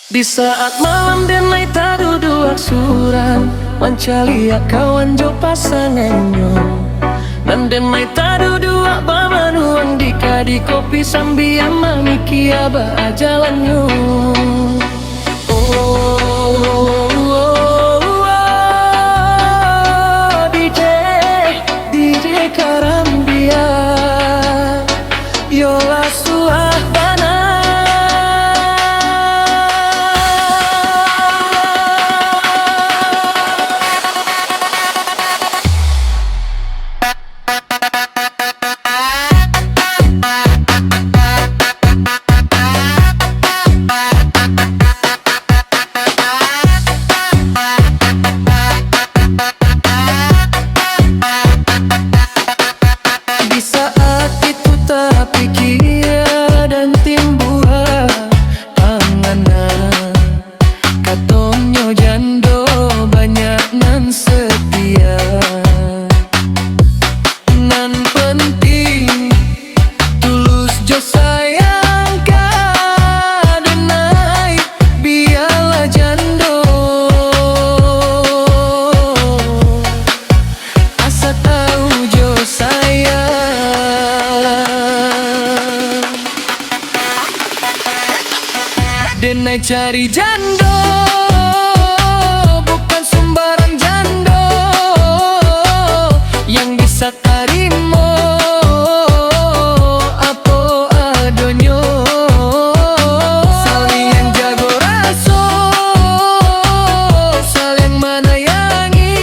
Di saat malam denai tak duduk suran Mancalia kawan jo pasangannya Dan denai tak duduk bamanuang di kadi kopi sambil mamiki aba jalannya. DJ Karambia Yola Suahbana Denai cari jando, bukan sembarang jando yang bisa tarimo apa adonyo. Saling jago raso, saling menayangi,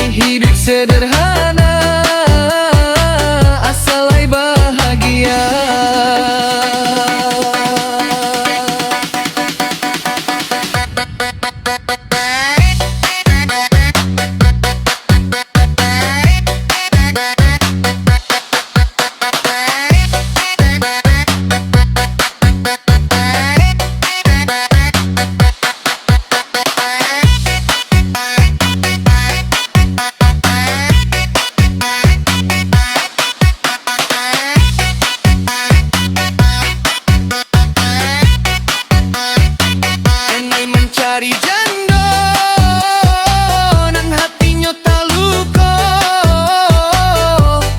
hidup sederhana asalai bahagia. Cari jando nang hatinya tak luka,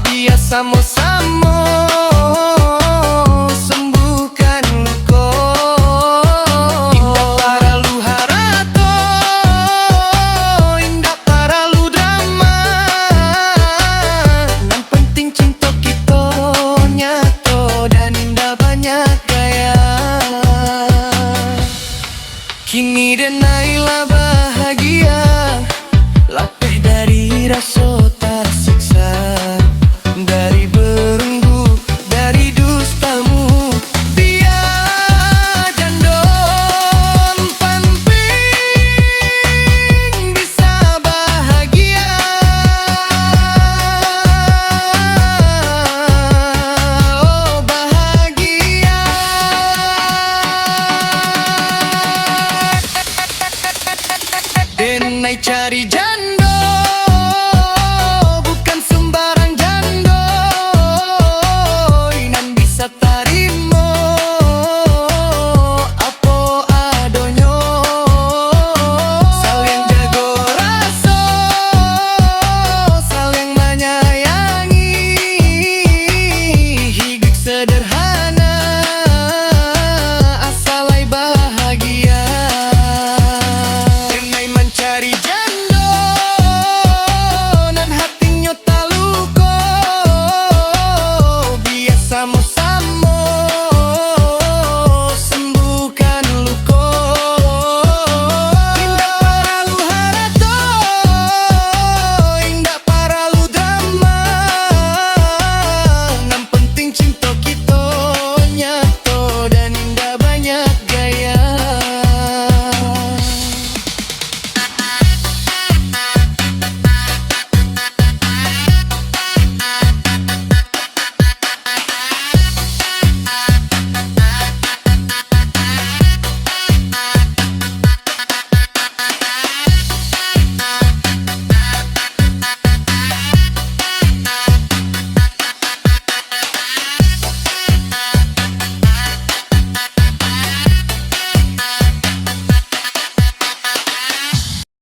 biasa mo